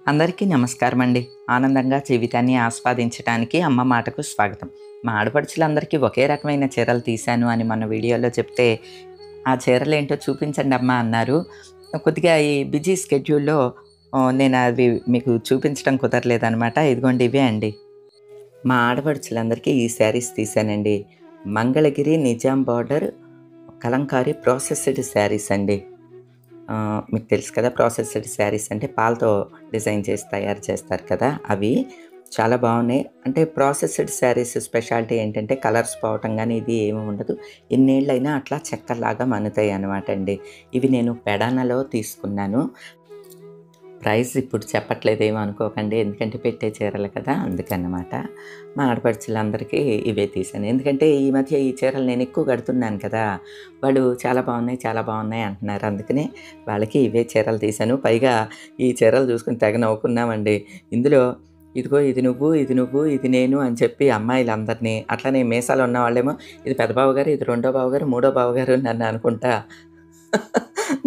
అందరికీ నమస్కారం అండి. ఆనందంగా జీవితాన్ని ఆస్వాదించడానికి అమ్మ మాటకు స్వాగతం. మా ఆడపడుచులందరికీ ఒకే రకమైన చీరలు తీశాను అని మన వీడియోలో చెప్తే, ఆ చీరలేంటో చూపించండి అమ్మా అన్నారు. కొద్దిగా ఈ బిజీ స్కెడ్యూల్‌లో నేను అవి మీకు చూపించడం కుదరలేదనమాట. ఇదిగోండి ఇవే అండి. మా ఆడపడుచులందరికీ ఈ శారీస్ తీశానండి. మంగళగిరి నిజాం బార్డర్ కలంకారీ ప్రాసెస్డ్ శారీస్ అండి. మీకు తెలుసు కదా, ప్రాసెస్డ్ శారీస్ అంటే పాలతో డిజైన్ చేసి తయారు చేస్తారు కదా, అవి చాలా బాగున్నాయి. అంటే ప్రాసెస్డ్ శారీస్ స్పెషాలిటీ ఏంటంటే కలర్స్ పోవటం కానీ ఇది ఏమి ఉండదు. ఎన్నేళ్ళైనా అట్లా చెక్కలాగా మన్నుతాయి అన్నమాట అండి. ఇవి నేను పెడానలో తీసుకున్నాను. ప్రైస్ ఇప్పుడు చెప్పట్లేదేమో అనుకోకండి, ఎందుకంటే పెట్టే చీరలు కదా, అందుకన్నమాట. మా ఆడపడుచులందరికీ ఇవే తీశాను. ఎందుకంటే ఈ మధ్య ఈ చీరలు నేను ఎక్కువ కడుతున్నాను కదా, వాళ్ళు చాలా బాగున్నాయి చాలా బాగున్నాయి అంటున్నారు. అందుకనే వాళ్ళకి ఇవే చీరలు తీశాను. పైగా ఈ చీరలు చూసుకుని తెగ నవ్వుకున్నామండి. ఇందులో ఇదిగో ఇది నువ్వు ఇది నువ్వు ఇది నేను అని చెప్పి అమ్మాయిలందరినీ, అట్లనే మీసాలు ఉన్న వాళ్ళేమో ఇది పెద్ద బావగారు, ఇది రెండో బావగారు, మూడో బావగారు నన్ను అనుకుంటా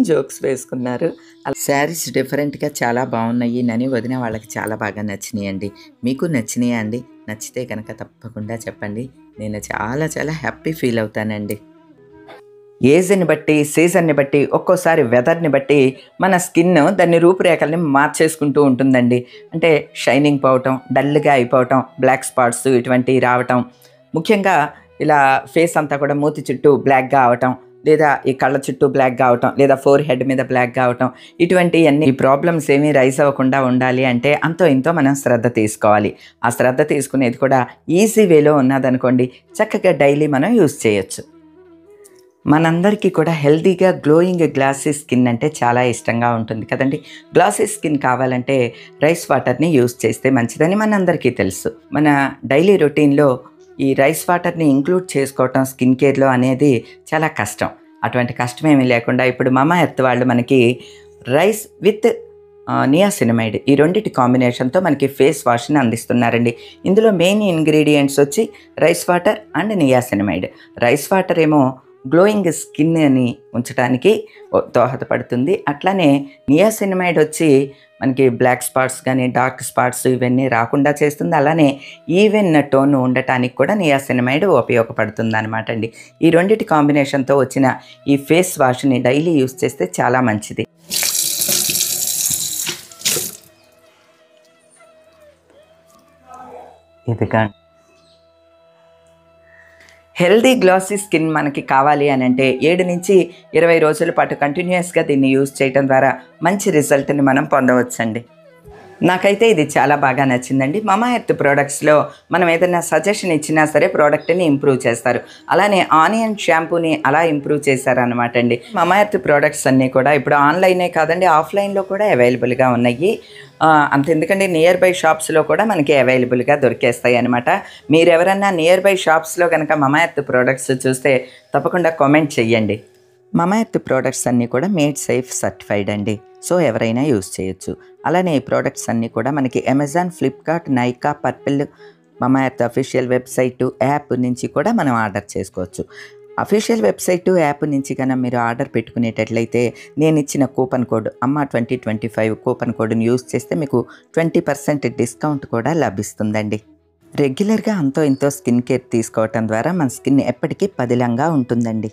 జోక్స్ వేసుకున్నారు. అలా శారీస్ డిఫరెంట్గా చాలా బాగున్నాయి అని వదిన వాళ్ళకి చాలా బాగా నచ్చినాయండి. మీకు నచ్చినాయా అండి? నచ్చితే కనుక తప్పకుండా చెప్పండి. నేను చాలా చాలా హ్యాపీ ఫీల్ అవుతానండి. ఏజ్ని బట్టి, సీజన్ని బట్టి, ఒక్కోసారి వెదర్ని బట్టి మన స్కిన్ దాన్ని రూపురేఖల్ని మార్చేసుకుంటూ ఉంటుందండి. అంటే షైనింగ్ పోవటం, డల్గా అయిపోవటం, బ్లాక్ స్పాట్స్ ఇటువంటివి రావటం, ముఖ్యంగా ఇలా ఫేస్ అంతా కూడా మూతి చుట్టూ బ్లాక్గా అవటం, లేదా ఈ కళ్ళ చుట్టూ బ్లాక్గా అవటం, లేదా ఫోర్ హెడ్ మీద బ్లాక్గా అవటం, ఇటువంటివన్నీ ఈ ప్రాబ్లమ్స్ ఏమీ రైజ్ అవ్వకుండా ఉండాలి అంటే అంతో ఇంతో మనం శ్రద్ధ తీసుకోవాలి. ఆ శ్రద్ధ తీసుకునేది కూడా ఈజీ వేలో ఉన్నదనుకోండి, చక్కగా డైలీ మనం యూజ్ చేయొచ్చు. మనందరికీ కూడా హెల్తీగా గ్లోయింగ్ గ్లాసీ స్కిన్ అంటే చాలా ఇష్టంగా ఉంటుంది కదండి. గ్లాసీ స్కిన్ కావాలంటే రైస్ వాటర్ని యూజ్ చేస్తే మంచిదని మనందరికీ తెలుసు. మన డైలీ రొటీన్లో ఈ రైస్ వాటర్ని ఇంక్లూడ్ చేసుకోవటం స్కిన్ కేర్లో అనేది చాలా కష్టం. అటువంటి కష్టమేమీ లేకుండా ఇప్పుడు మమా ఎర్త్ వాళ్ళు మనకి రైస్ విత్ నియాసినమైడ్ ఈ రెండింటి కాంబినేషన్తో మనకి ఫేస్ వాష్ని అందిస్తున్నారండి. ఇందులో మెయిన్ ఇంగ్రీడియంట్స్ వచ్చి rice water and niacinamide. Rice water ఏమో గ్లోయింగ్ స్కిన్ అని ఉంచడానికి దోహదపడుతుంది. అట్లానే నియాసినమైడ్ వచ్చి మనకి బ్లాక్ స్పాట్స్ కానీ డార్క్ స్పాట్స్ ఇవన్నీ రాకుండా చేస్తుంది. అలానే ఈవెన్ టోన్ ఉండటానికి కూడా నియాసినమైడ్ ఉపయోగపడుతుంది అనమాట అండి. ఈ రెండింటి కాంబినేషన్తో వచ్చిన ఈ ఫేస్ వాష్ని డైలీ యూస్ చేస్తే చాలా మంచిది. ఇదిగా హెల్దీ గ్లాసీ స్కిన్ మనకి కావాలి అని అంటే 7 నుంచి 20 రోజుల పాటు కంటిన్యూస్గా దీన్ని యూజ్ చేయడం ద్వారా మంచి రిజల్ట్ని మనం పొందవచ్చండి. నాకైతే ఇది చాలా బాగా నచ్చిందండి. మమా ఎర్త్ ప్రోడక్ట్స్లో మనం ఏదైనా సజెషన్ ఇచ్చినా సరే ప్రోడక్ట్ని ఇంప్రూవ్ చేస్తారు. అలానే ఆనియన్ షాంపూని అలా ఇంప్రూవ్ చేశారనమాట అండి. మమా ఎర్త్ ప్రోడక్ట్స్ అన్నీ కూడా ఇప్పుడు ఆన్లైనే కాదండి, ఆఫ్లైన్లో కూడా అవైలబుల్గా ఉన్నాయి. అంతెందుకండి, నియర్ బై షాప్స్లో కూడా మనకి అవైలబుల్గా దొరికేస్తాయి అనమాట. మీరు ఎవరన్నా నియర్ బై షాప్స్లో కనుక మమా ఎర్త్ ప్రోడక్ట్స్ చూస్తే తప్పకుండా కామెంట్ చెయ్యండి. మమా ఎర్త్ ప్రోడక్ట్స్ అన్నీ కూడా మేడ్ సేఫ్ సర్టిఫైడ్ అండి. సో ఎవరైనా యూజ్ చేయొచ్చు. అలానే ఈ ప్రోడక్ట్స్ అన్నీ కూడా మనకి Amazon, Flipkart, Nykaa, Purplle, Mamaearth official website, app నుంచి కూడా మనం ఆర్డర్ చేసుకోవచ్చు. అఫీషియల్ వెబ్సైటు, యాప్ నుంచి కన్నా మీరు ఆర్డర్ పెట్టుకునేటట్లయితే నేను ఇచ్చిన కూపన్ కోడ్ అమ్మ 2025 కూపన్ కోడ్ని యూజ్ చేస్తే మీకు 20% డిస్కౌంట్ కూడా లభిస్తుందండి. రెగ్యులర్గా అంతో ఇంతో స్కిన్ కేర్ తీసుకోవటం ద్వారా మన స్కిన్ ఎప్పటికీ పదిలంగా ఉంటుందండి.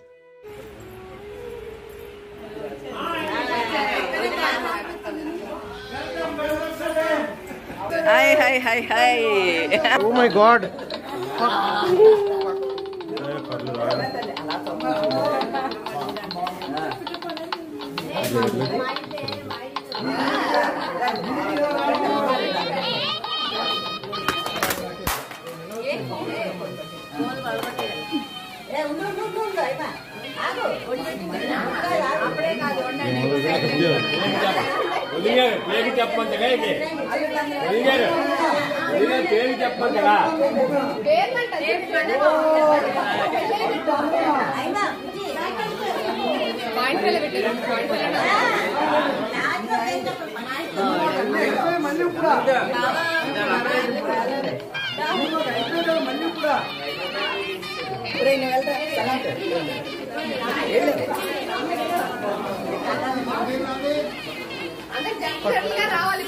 Hi hi hi hi. Oh my God. పేరు చెప్పంతగా ఇది పేరు చెప్పంతగా రావాలి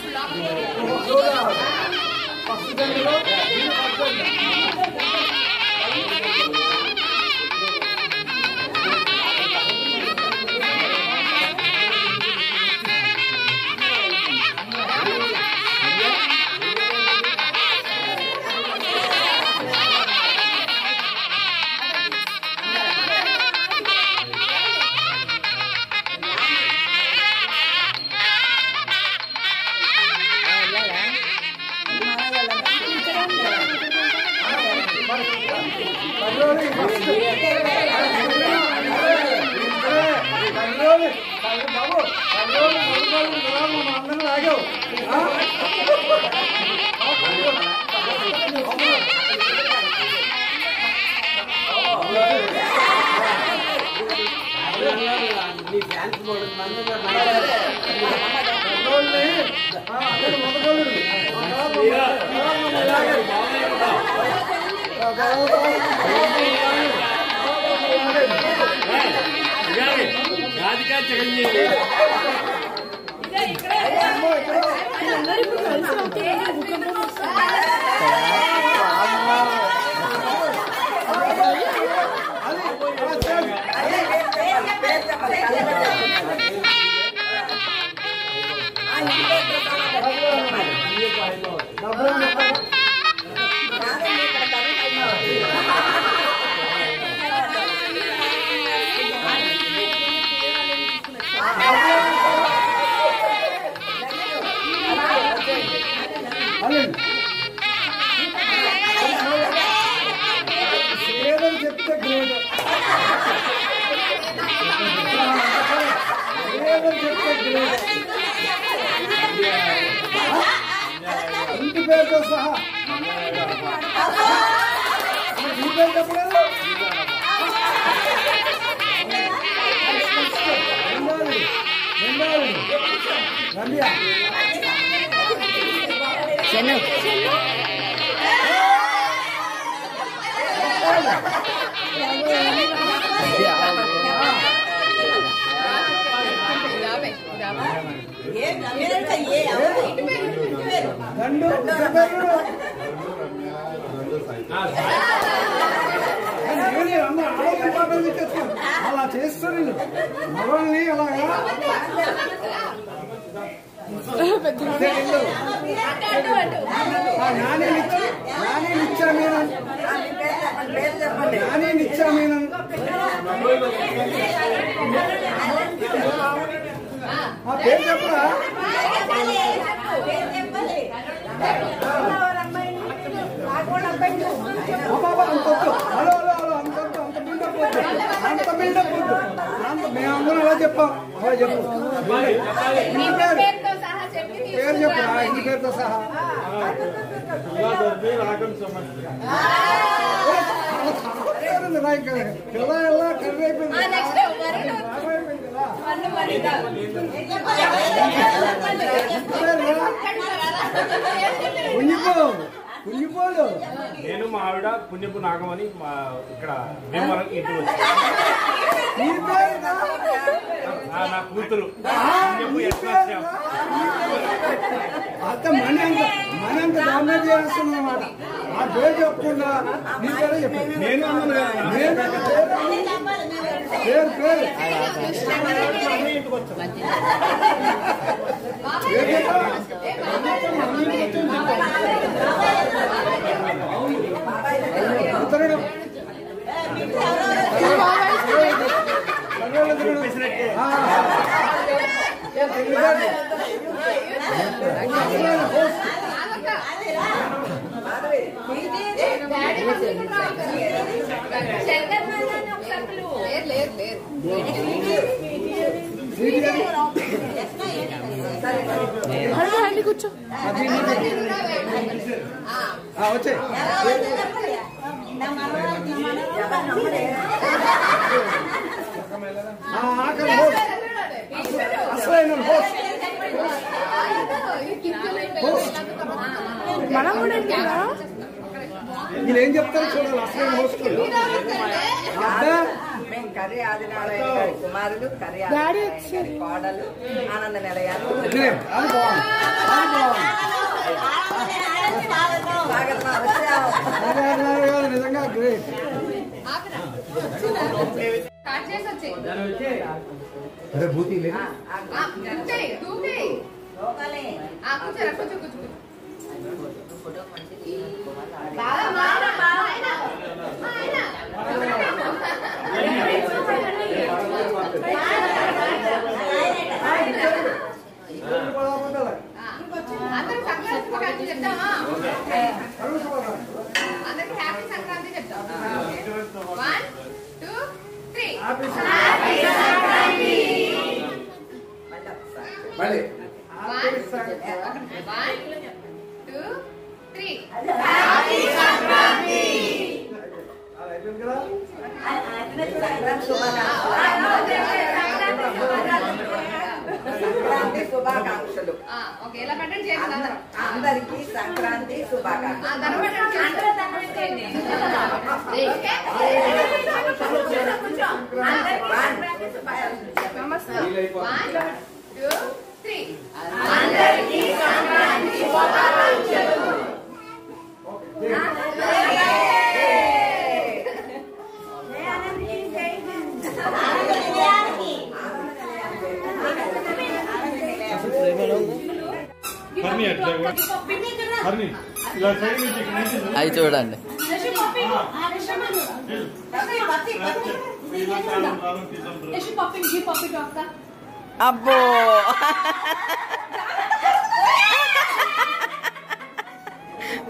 రాధికా చిరంజీవి ఇంటి పేరుతో సహా ఈ పేరు చెప్పలేదు రమ్య అలా చేస్తారు మగవాళ్ళని అలాగా పేరు చెప్పరా హలో హలో హలో అంత బిల్డప్ వద్దు మేమందరం అలా చెప్పాం అలా చెప్పు పేరు చెప్పరా ఇంటి పేరుతో సహా పిల్ల ఎలా కర్రీ కుయ్యిపోడు నేను మా ఆవిడ పుణ్యపు నాగమని ఇక్కడ భీమవరం ఇంటి వచ్చి నా కూతురు అంత మనీ అంత డామినేట్ చేస్తున్నా అన్నమాట ఆ పేరు చెప్పకుండా నీ పేరే చెప్పాను నేను అన్నాను పేరు పేరు కూర్చో వచ్చే మనం కూడా వీళ్ళేం చెప్తారు చూడాలి అసలు హోస్ట్ కర్రీ ఆదినారాయణ గారి కుమారులు కర్రీ కోడలు ఆనంద నిలయాలు నిజంగా గ్రేట్ అరే భూతి లేదు అందరికి హ్యాపీ సంక్రాంతి చెప్తాం 1 2 3 హ్యాపీ సంక్రాంతి. మళ్ళీ 1 2 3 సంక్రాంతి శుభాకాంక్షలు. ఓకే ఎలా పెట్టండి చేయండి అందరికి సంక్రాంతి శుభాకాంక్షలు. నమస్తే 1 2 3 అందరికీ సంక్రాంతి శుభాకాంక్షలు. అవి చూడండి. అబ్బో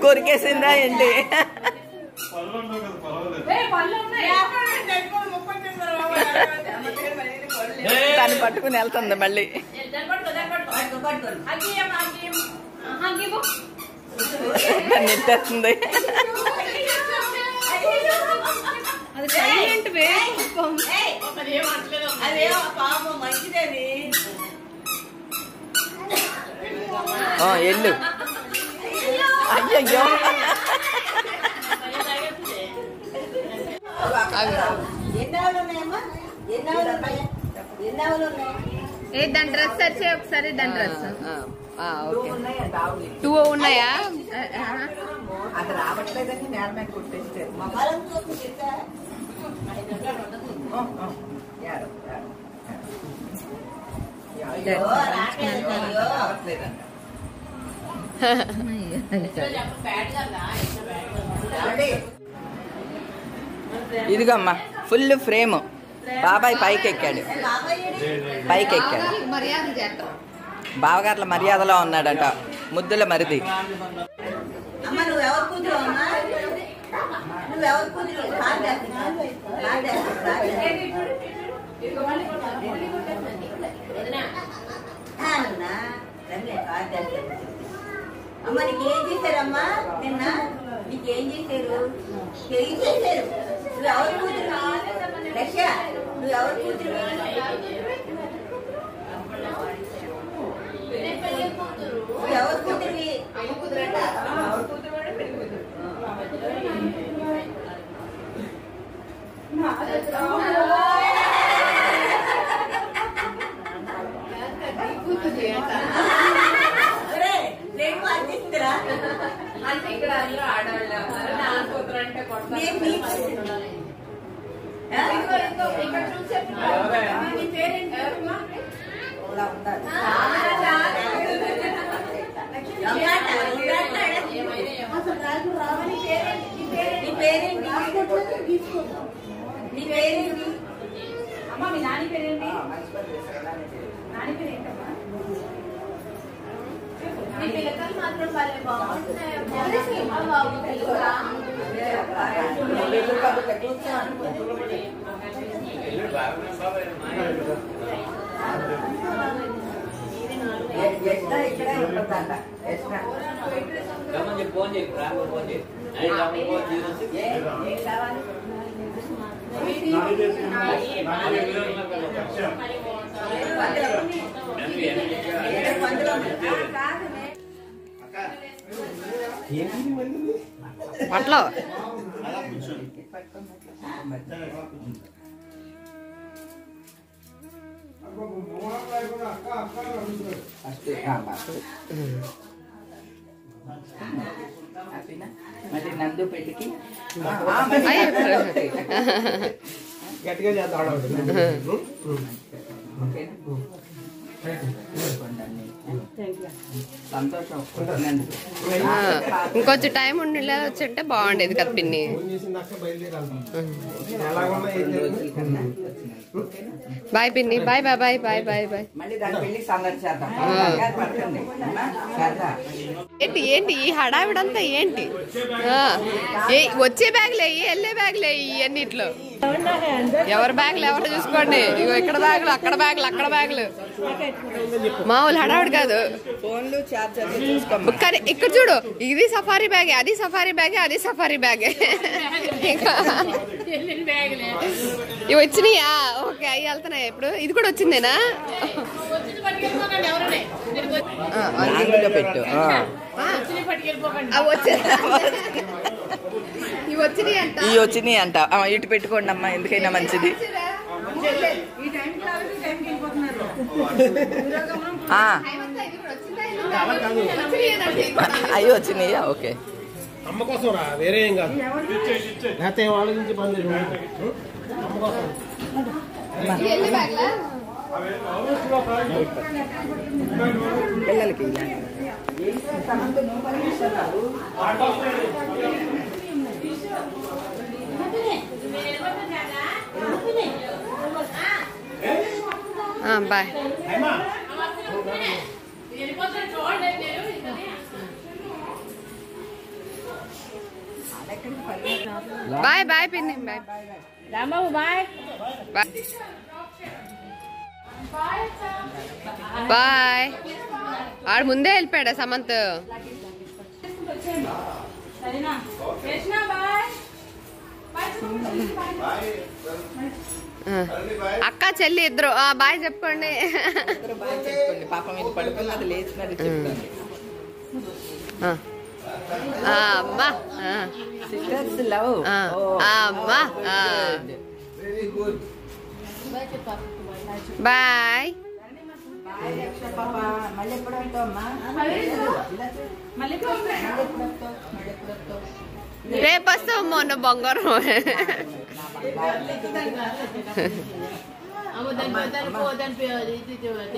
కొరికేసిందా ఏంటి? దాన్ని పట్టుకుని వెళ్తుంది మళ్ళీ. దాన్ని ఎత్తేస్తుంది. ఎల్లు. అయ్యయ్యో దాని డ్రెస్ వచ్చే ఒకసారి దాని డ్రెస్ 2 ఉన్నాయా? అది రావట్లేదని నేల మీద కుట్టేస్తారు. ఇదిగమ్మా ఫుల్ ఫ్రేమ్. బాబాయ్ పైకి ఎక్కాడు. మర్యాద చేస్తాం. బావగార్ల మర్యాదలో ఉన్నాడట ముద్దుల మరిది. అమ్మ నువ్వెవరు కూతురు అమ్మా? నువ్వెవరు కూతురు? అమ్మ నీకేం చేశారమ్మా? నిన్న నీకేం చేశారు? ఏం చేశారు? నువ్వెవరు కూతురు? లక్ష్య నువ్వెవరు కూతురు? ఎవరు కూతురు? అమ్మ కూతురంట. ఎవరు కూతురు అంటే పెళ్లి కూతురు. అంటే ఇక్కడ అందరూ ఆడవాళ్ళు ఉన్నారు. నా కూతురు అంటే ఇక్కడ చూసే నీ పేరేంటి? ఇలా ఉండాలి. అమ్మ మీ నాని పేరేంటి? నాని పేరేంటమ్మా? మీ పిల్లకాయలు మాత్రం వాళ్ళే బాగుంటున్నాయి. ఇక్కడే ఉంటుందంట. ఫోన్ చేయి. ఏం కావాలి? పట్లో మరి నందు పెళ్లికి గట్టిగా చేద్దాం. సంతోషం. ఇంకొంచెం టైం ఉండేలా వచ్చుంటే బాగుండేది కదా పిన్ని. బాయ్ పిన్ని. Bye bye bye bye bye bye. మళ్ళీ దాని పెళ్లి సందడి చేద్దాం. ఏంటి ఏంటి ఈ హడావిడంతా ఏంటి? వచ్చే బ్యాగులు అయ్యి వెళ్ళే బ్యాగులు అయ్యి అన్నిట్లో ఎవరి బ్యాగులు ఎవరు చూసుకోండి. ఇగో ఇక్కడ బ్యాగులు అక్కడ బ్యాగులు అక్కడ బ్యాగులు. మామూలు హడావుడు కాదు. ఫోన్లు చార్జర్లు చూసుకోమ్మా. కానీ ఇక్కడ చూడు, ఇది సఫారీ బ్యాగే, అది సఫారీ బ్యాగే, అది సఫారీ బ్యాగే. ఇవి వచ్చినాయా? ఓకే, అవి వెళ్తున్నాయి. ఇప్పుడు ఇది కూడా వచ్చిందేనా? అందులో పెట్టు. ఇవి వచ్చినాయి అంట. ఇవి వచ్చినాయి అంట. ఇటు పెట్టుకోండి అమ్మా, ఎందుకైనా మంచిది. అవి వచ్చినాయా? ఓకే. అమ్మ కోసం రా, వేరే ఏం కాదు. లేకపోతే వాళ్ళ నుంచి పని లేదు. అమ్మ కోసం పిల్లలకి బాయ్. బాయ్ బాయ్ పిన్ని. Bye bye bye. ఆడు ముందే వెళ్ళిపోయాడా సమంత్? అక్క చెల్లి ఇద్దరు బాయ్ చెప్పుకోండి. బాయ్ చెప్పుకోండి. పాపం ఇది పడుకున్నది, లేచినది చెప్పుకోండి. అమ్మా లవ్. అమ్మా బాయ్. మళ్ళీ ఎప్పుడు వెళ్తావమ్మా? రేపు వస్తావు మొన్న బంగారం.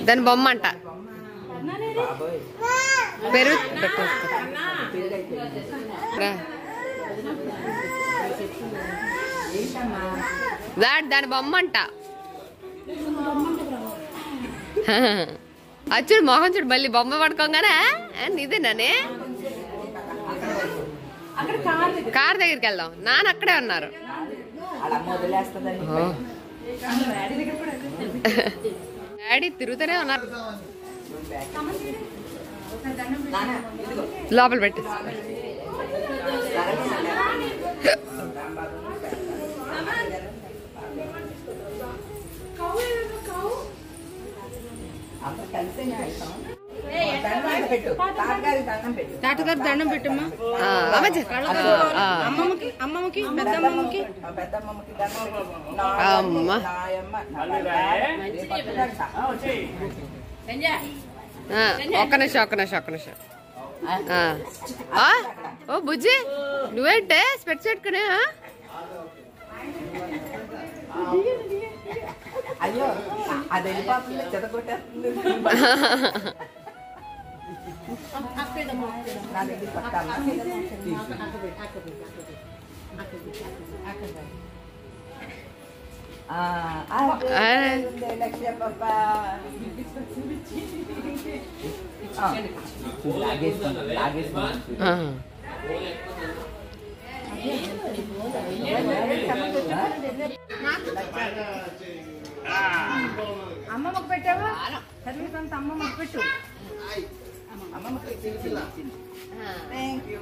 దాని బొమ్మ అంట. పెరుగు దాని బొమ్మ అంట. అచ్చుడు మొహం చూడు, మళ్ళీ బొమ్మ పడుకోగానే ఇదేనానే. కార్ దగ్గరికి వెళ్దాం. నాన్న అక్కడే ఉన్నారు. డాడీ తిరుగుతూనే ఉన్నారు. లోపల పెట్టి తాతగారు దండం పెట్టమ్మా. అమ్మమ్మకి, అమ్మమ్మకి, పెద్దమ్మమ్మకి. అమ్మ ఒక్క నిమిషం. ఓ బుజ్జి, నువ్వేంటే స్పెట్స్ పెట్టుకునే? అయ్యో, అది వెళ్ళిపోతుంది, చెదగొట్టేస్తుంది. నా దగ్గర పట్టాలా? లక్ష్య పాప అమ్మమ్మకి పెట్టావా? చదివినంత అమ్మమ్మకి పెట్టు. Thank you.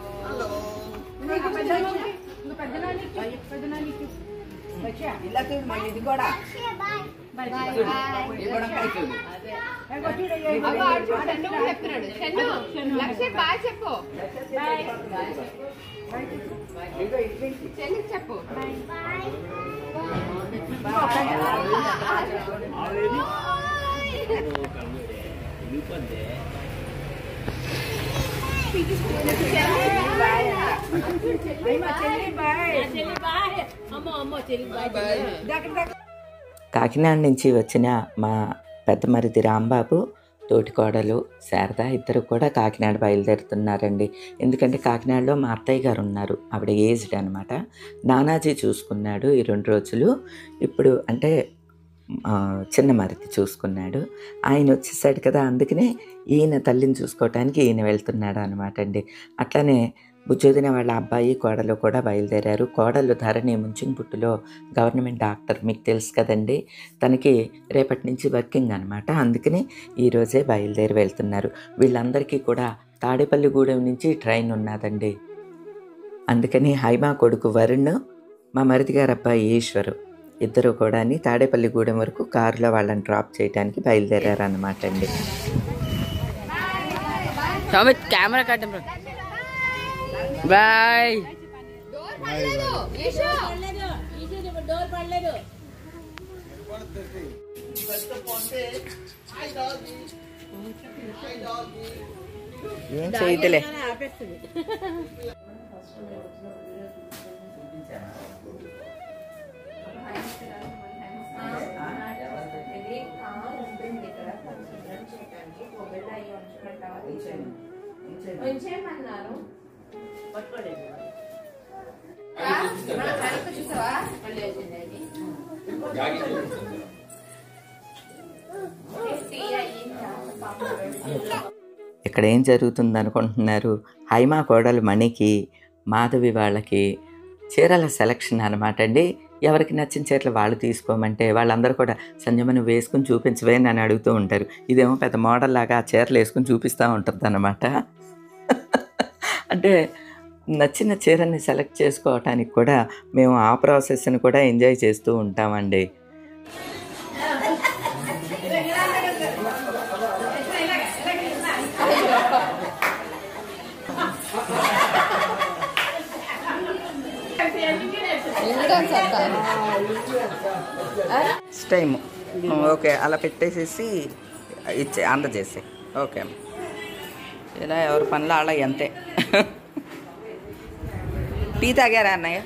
ఇలా చూడు, మళ్ళీ ఇది కూడా చెప్పు. కాకినాడ నుంచి వచ్చిన మా పెద్ద మరిది రాంబాబు, తోటికోడలు శారద ఇద్దరు కూడా కాకినాడ బయలుదేరుతున్నారండి. ఎందుకంటే కాకినాడలో మా అత్తయ్య గారు ఉన్నారు, ఆవిడ ఏజ్డ్ అనమాట. నానాజీ చూసుకున్నాడు ఈ 2 రోజులు. ఇప్పుడు అంటే చిన్న మరిది చూసుకున్నాడు. ఆయన వచ్చేసాడు కదా, అందుకనే ఈయన తల్లిని చూసుకోవటానికి ఈయన వెళ్తున్నాడు అనమాట అండి. అట్లనే బుజ్జొదిన వాళ్ళ అబ్బాయి కోడలు కూడా బయలుదేరారు. కోడలు ధరణి ముంచింపుట్టులో గవర్నమెంట్ డాక్టర్, మీకు తెలుసు కదండి. తనకి రేపటి నుంచి వర్కింగ్ అనమాట. అందుకని ఈరోజే బయలుదేరి వెళ్తున్నారు. వీళ్ళందరికీ కూడా తాడేపల్లిగూడెం నుంచి ట్రైన్ ఉన్నదండి. అందుకని హైమా కొడుకు వరుణ్, మా మరిది గారు అబ్బాయి ఈశ్వరు ఇద్దరు కూడా తాడేపల్లిగూడెం వరకు కారులో వాళ్ళని డ్రాప్ చేయడానికి బయలుదేరారు అన్నమాట అండి. కెమెరా కట్టం బాయ్. ఏం చేయదులే. ఇక్కడ ఏం జరుగుతుంది అనుకుంటున్నారు? హైమా కోడలు మణికి, మాధవి వాళ్ళకి చీరల సెలక్షన్ అనమాట అండి. ఎవరికి నచ్చిన చీరలు వాళ్ళు తీసుకోమంటే వాళ్ళందరూ కూడా సంజమని వేసుకుని చూపించవే అని అడుగుతూ ఉంటారు. ఇదేమో పెద్ద మోడల్ లాగా ఆ చీరలు వేసుకుని చూపిస్తూ ఉంటుంది అన్నమాట. అంటే నచ్చిన చీరని సెలెక్ట్ చేసుకోవటానికి కూడా మేము ఆ ప్రాసెస్ని కూడా ఎంజాయ్ చేస్తూ ఉంటామండి. టైము ఓకే, అలా పెట్టేసేసి అందజేసే. ఓకే అమ్మ, ఇలా ఎవరి పనులు అలా అంతే. టీ తాగారా అన్నయ్య?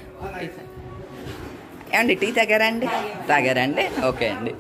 ఏమండి టీ తాగారా అండి? తాగారా అండి? ఓకే అండి.